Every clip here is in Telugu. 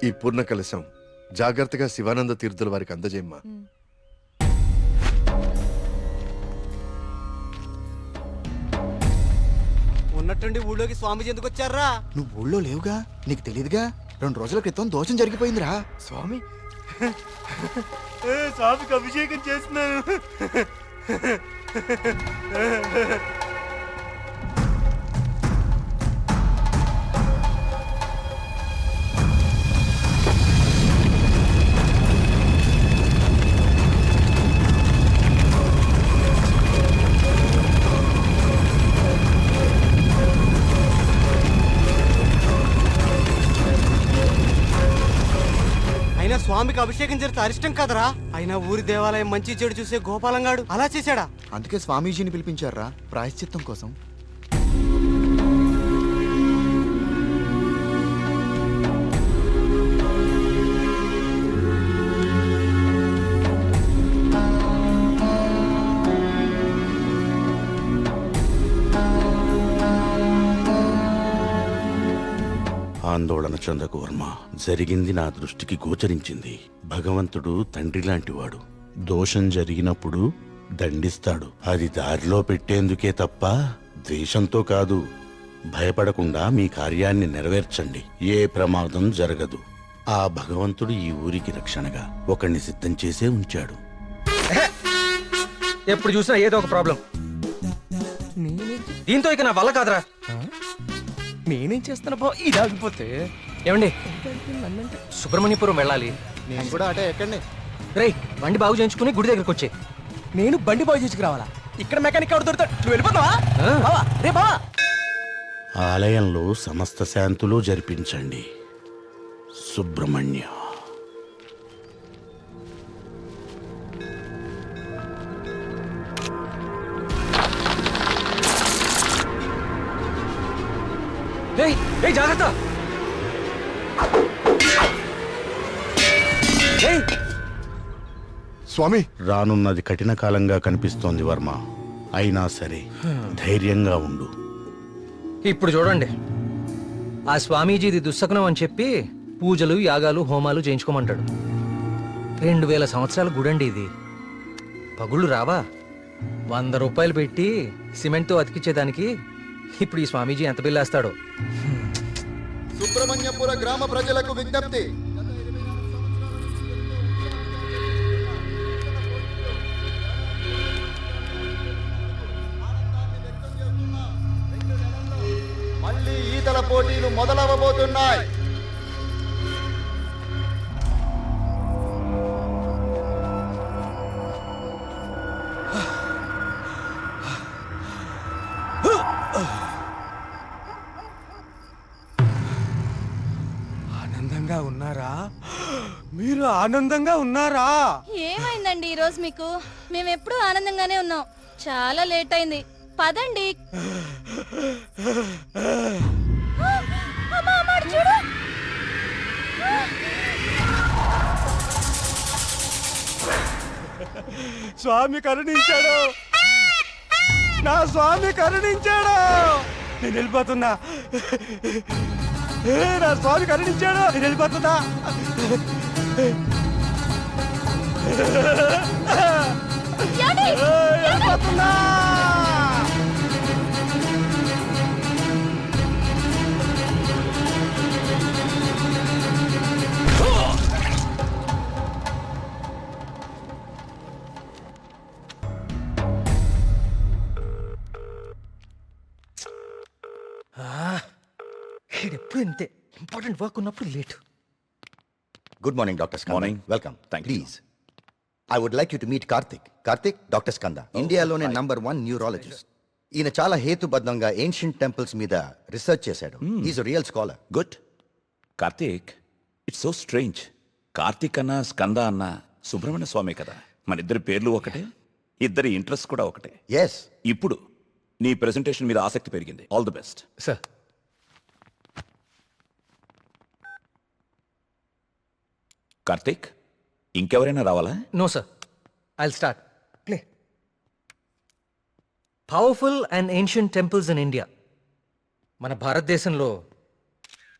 ఈ పూర్ణ కలశం జాగ్రత్తగా శివానంద తీర్థుల వారికి అందజేయమ్మా. ఉన్నట్టుండి ఊళ్ళోకి స్వామీజీ ఎందుకు వచ్చారా? నువ్వు ఊళ్ళో లేవుగా, నీకు తెలియదుగా. 2 రోజుల క్రితం దోషం జరిగిపోయిందిరా. స్వామి స్వామికి అభిషేకం చేస్తున్నాను. స్వామికి అభిషేకం జరిగితే అరిష్టం కదరా. అయినా ఊరి దేవాలయం మంచి చెడు చూసే గోపాలంగాడు అలా చేశాడా? అందుకే స్వామీజీని పిలిపించారా ప్రాయశ్చిత్తం కోసం. ఆందోళన చెందకు వర్మ. జరిగింది నా దృష్టికి గోచరించింది. భగవంతుడు తండ్రి లాంటివాడు. దోషం జరిగినప్పుడు దండిస్తాడు. అది దారిలో పెట్టేందుకే తప్ప ద్వేషంతో కాదు. భయపడకుండా మీ కార్యాన్ని నెరవేర్చండి. ఏ ప్రమాదం జరగదు. ఆ భగవంతుడు ఈ ఊరికి రక్షణగా ఒకణ్ణి సిద్ధం చేసే ఉంచాడు. ఎప్పుడు చూసినా ఏదో ఒక ప్రాబ్లం. దీంతో ఇక నా వల్ల కాదురా. నేనేం చేస్తున్నా బా, ఇది ఆగిపోతే. ఏమండి, సుబ్రహ్మణ్యపురం వెళ్ళాలి. నేను కూడా అటే ఎక్కండి. రేయ్, బండి బాగు చేయించుకుని గుడి దగ్గరకు వచ్చే. నేను బండి బాగు చేసుకురావాలా? ఇక్కడ మెకానిక్ ఎవరు దొరుకుతాడు? నువ్వు వెళ్ళిపోతావా? బావా, రే బావా. ఆలయంలో సమస్త శాంతులు జరిపించండి. సుబ్రహ్మణ్య. జాగ్రత్త. స్వామి, రానున్నది కఠిన కాలంగా కనిపిస్తోంది వర్మ. అయినా సరే ధైర్యంగా ఉండు. ఇప్పుడు చూడండి, ఆ స్వామీజీది దుస్సకనం అని చెప్పి పూజలు, యాగాలు, హోమాలు చేయించుకోమంటాడు. 2000 సంవత్సరాల గుడండి ఇది. పగుళ్ళు రావా? 100 రూపాయలు పెట్టి సిమెంట్తో అతికిచ్చేదానికి ఇప్పుడు ఈ స్వామీజీ ఎంత బిల్లేస్తాడో. సుబ్రహ్మణ్యపుర గ్రామ ప్రజలకు విజ్ఞప్తి. మళ్ళీ ఈతల పోటీలు మొదలవబోతున్నాయి. ఉన్నారా? మీరు ఆనందంగా ఉన్నారా? ఏమైందండి ఈరోజు మీకు? మేము ఎప్పుడూ ఆనందంగానే ఉన్నాం. చాలా లేట్ అయింది, పదండి. స్వామి కరుణించాడు, నా స్వామి కరుణించాడు. నేను వెళ్ళిపోతున్నా. నా స్వామి కరుణించాడు, నేను వెళ్ళిపోతున్నా. వెళ్ళిపోతున్నా. ఎప్పుడు ఇంతే, ఇంపార్టెంట్ వర్క్ ఉన్నప్పుడు late. Good morning, Dr. Skanda. Morning. Welcome. Thank you. Please. I would like you to meet Karthik. Karthik, Dr. Skanda. ఇండియాలోనే #1 న్యూరాలజిస్ట్. ఈయన చాలా హేతుబద్ధంగా ఏన్షియంట్ టెంపుల్స్ మీద రీసెర్చ్ చేశాడు. Is real scholar. Good. Karthik, it's so strange. Karthik అన్న స్కంద అన్న సుబ్రహ్మణ్య స్వామి కదా. మన ఇద్దరి పేర్లు ఒకటే, ఇద్దరి ఇంట్రెస్ట్ కూడా ఒకటే. ఎస్. ఇప్పుడు నీ ప్రెజెంటేషన్ మీద ఆసక్తి పెరిగింది. All the best sir. Karthik, ఇంకెవరైనా రావాలా? No sir, I'll start. Play. Powerful and ancient temples in India. మన భారతదేశంలో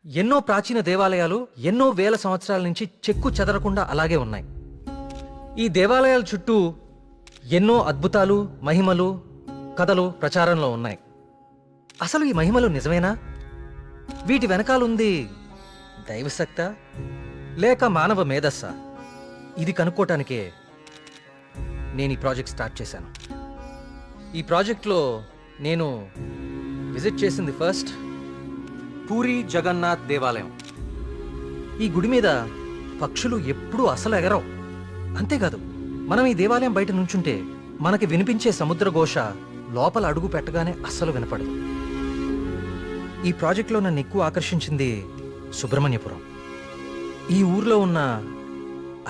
ఎన్నో ప్రాచీన దేవాలయాలు ఎన్నో వేల సంవత్సరాల నుంచి చెక్కు చెదరకుండా అలాగే ఉన్నాయి. ఈ దేవాలయాల చుట్టూ ఎన్నో అద్భుతాలు, మహిమలు, కథలు ప్రచారంలో ఉన్నాయి. అసలు ఈ మహిమలు నిజమేనా? వీటి వెనకాలుంది దైవశక్తా లేక మానవ మేధస్సా? ఇది కనుక్కోటానికే నేను ఈ ప్రాజెక్ట్ స్టార్ట్ చేశాను. ఈ ప్రాజెక్ట్లో నేను విజిట్ చేసింది ఫస్ట్ పూరి జగన్నాథ్ దేవాలయం. ఈ గుడి మీద పక్షులు ఎప్పుడూ అసలు ఎగరవు. అంతేకాదు, మనం ఈ దేవాలయం బయట నుంచుంటే మనకి వినిపించే సముద్ర ఘోష లోపల అడుగు పెట్టగానే అస్సలు వినపడదు. ఈ ప్రాజెక్ట్లో నన్ను ఎక్కువ ఆకర్షించింది సుబ్రహ్మణ్యపురం. ఈ ఊర్లో ఉన్న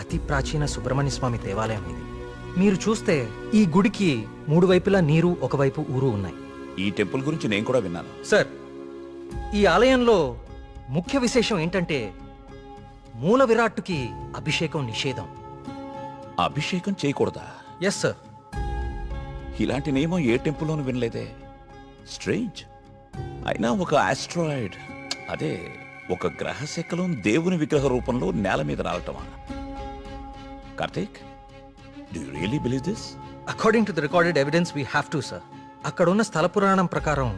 అతి ప్రాచీన సుబ్రహ్మణ్య స్వామి దేవాలయం ఇది. మీరు చూస్తే ఈ గుడికి 3 వైపులా నీరు, ఒకవైపు ఊరు ఉన్నాయి. ఈ టెంపుల్ గురించి నేను కూడా విన్నాను. సార్, ఈ ఆలయంలో ముఖ్య విశేషం ఏంటంటే మూల విరాట్టుకి అభిషేకం నిషేధం. అభిషేకం చేయకూడదా? Yes sir. ఇలాంటి నియమం ఏ టెంపుల్లోనూ వినలేదే. స్ట్రేంజ్. అయినా ఒక ఆస్ట్రాయిడ్, అదే ఒక గ్రహశకలం దేవుని విగ్రహ రూపంలో నేల మీద రావటమా? Karthik, do you really believe this? According to the recorded evidence we have to sir. అక్కడున్న స్థల పురాణం ప్రకారం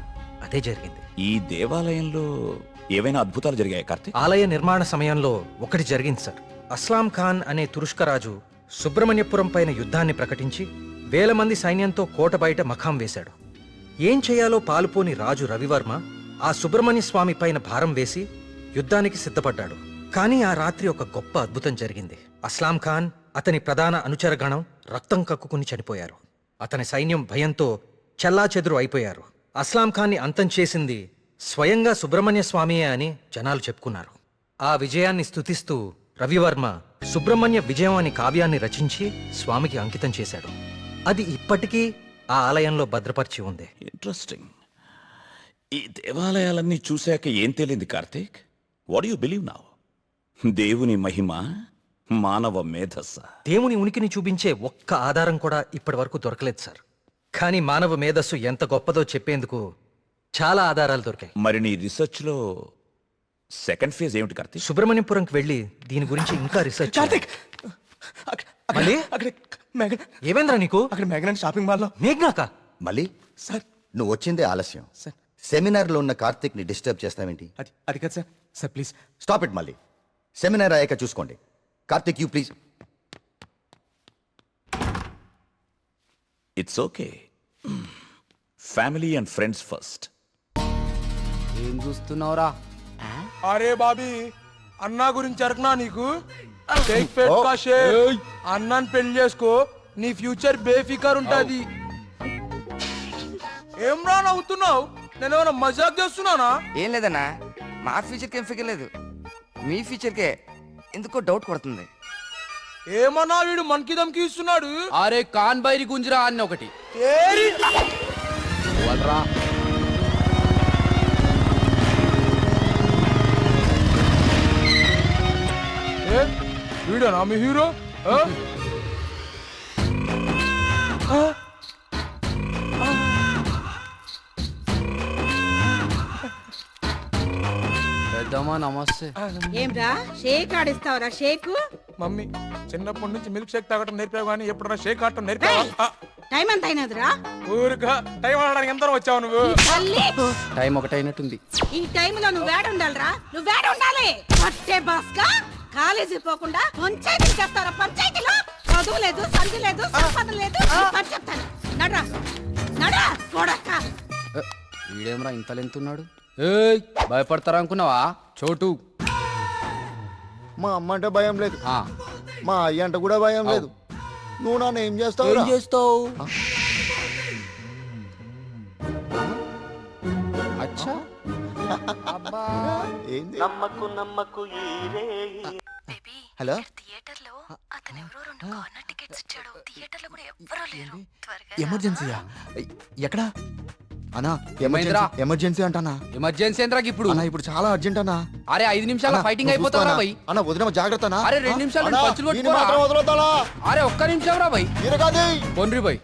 అదే జరిగింది. ఈ దేవాలయంలో ఏవైనా అద్భుతాలు జరిగాయి కార్తీక్? ఆలయ నిర్మాణ సమయంలో ఒకటి జరిగింది సార్. అస్లాం ఖాన్ అనే తురుష్క రాజు సుబ్రహ్మణ్యపురం పైన యుద్ధాన్ని ప్రకటించి 1000 మంది సైన్యంతో కోట బయట మఖాం వేశాడు. ఏం చేయాలో పాలుపోని రాజు రవివర్మ ఆ సుబ్రహ్మణ్య స్వామి పైన భారం వేసి యుద్ధానికి సిద్ధపడ్డాడు. కానీ ఆ రాత్రి ఒక గొప్ప అద్భుతం జరిగింది. అస్లాం ఖాన్, అతని ప్రధాన అనుచరగణం రక్తం కక్కుకుని చనిపోయారు. అతని సైన్యం భయంతో చెల్లాచెదురు అయిపోయారు. అస్లాం ఖాన్ని అంతం చేసింది స్వయంగా సుబ్రహ్మణ్య స్వామియే అని జనాలు చెప్పుకున్నారు. ఆ విజయాన్ని స్తుతిస్తూ రవివర్మ సుబ్రహ్మణ్య విజయం అని కావ్యాన్ని రచించి స్వామికి అంకితం చేశాడు. అది ఇప్పటికీ ఆ ఆలయంలో భద్రపరిచి ఉంది. ఇంట్రెస్టింగ్. ఈ దేవాలయాలన్నీ చూశాక ఏం తేలింది Karthik? What you believe now? దేవుని మహిమ, మానవ మేధస్స? దేవుని ఉనికిని చూపించే ఒక్క ఆధారం కూడా ఇప్పటి వరకు దొరకలేదు సార్. కానీ మానవ మేధస్సు ఎంత గొప్పదో చెప్పేందుకు చాలా ఆధారాలు దొరికాయి. మరి నీ రీసెర్చ్ లో సెకండ్ ఫేజ్ ఏమిటి కార్తీక్? సుబ్రహ్మణ్యపురంకి వెళ్ళి దీని గురించి ఇంకా రీసెర్చ్ కార్తిక్, మళ్ళీ అక్కడ మేఘన, ఏమేంద్రా నీకు? అక్కడ మేఘన షాపింగ్ మాల్లో. మేఘ్నాకా? మళ్ళీ సార్, నువ్వు వచ్చిందే ఆలస్యం. సార్, సెమినార్లో ఉన్న కార్తిక్ ని డిస్టర్బ్ చేస్తావేంటి? అది కాదు sir. Sir please stop it. మళ్ళీ సెమినార్ అయ్యాక చూసుకోండి. Karthik, you please. It's okay. Family and friends first. ఏం చూస్తున్నావురా? అరే బాబీ, అన్నా గురించి అరకనా నీకు? షేక్ పెట్టుకో షేక్. అన్నాన్ని పెళ్లి చేసుకో, నీ ఫ్యూచర్ బేఫికర్ ఉంటది. ఏం రా నవ్వుతున్నావు? నేనేమైనా మజాక్ చేస్తున్నానా? ఏం లేదన్నా, మా ఫ్యూచర్కి ఏం ఫిగర్ లేదు, మీ ఫ్యూచర్కే ఎందుకో డౌట్ కొడుతుంది. ఏమన్నా వీడు మనకి దమ్కి ఇస్తున్నాడు? అరే కాన్ బైరి గుంజరా అన్న ఒకటి. వీడనా మీ హీరో? పెద్దమ్మా నమస్తే. ఏంరా షేక్ ఆడిస్తావరా? షేక్ మమ్మీ, చిన్నప్పటి నుంచి మిల్క్ షేక్ తాగటం నేర్పావు కానీ ఎప్పుడన్నా షేక్ ఆడటం నేర్పావా? టైం ఎంత అయినదిరా? ఊరుగా టైం ఆడడానికి ఎంత వచ్చావు నువ్వు? తల్లి, టైం ఒకటైనట్టుంది. ఈ టైంలో నువ్వు వేడ ఉండాలిరా, నువ్వు వేడ ఉండాలి. పట్టే బాస్కా కాలేజీ పోకుండా పంచాయతీ చేస్తారా? పంచాయతీలో చదువు లేదు, సంధి లేదు, సంపద లేదు. పని చెప్తాను, నడ్రా నడా కొడక్క. వీడేమరా ఇంత లెంతున్నాడు? ఏయ్, భయపడతారా అనుకున్నావా? చోటు, మా అమ్మ అంటే భయం లేదు, ఆ, మా అయ్య అంటే కూడా భయం లేదు. నువ్వు నన్ను ఏం చేస్తావు? ఏం చేస్తావు? అచ్చా, ఏంది? బేబీ, హలో, థియేటర్లో అతను ఎవరో 2 కార్నర్ టికెట్స్ ఇచ్చాడు. థియేటర్లో కూడా ఎవ్వరూ లేరు. త్వరగా ఎమర్జెన్సీయా? ఎక్కడా అన్నా? ఏమైందిరా? ఎమర్జెన్సీ అంటానా? ఎమర్జెన్సీ ఏంద్రాకి ఇప్పుడు? అన్నా ఇప్పుడు చాలా అర్జెంట్ అన్నా. అరే 5 నిమిషాల ఫైటింగ్ అయిపోతావురా భయ్. అన్న వదిన జాగ్రత్త. అరే 2 నిమిషాలు పంచులు కొట్టుకోరా. వదలొద్దాలా? అరే ఒక్క నిమిషం రా భయ్. ఇరగాది పొండ్రి భయ్.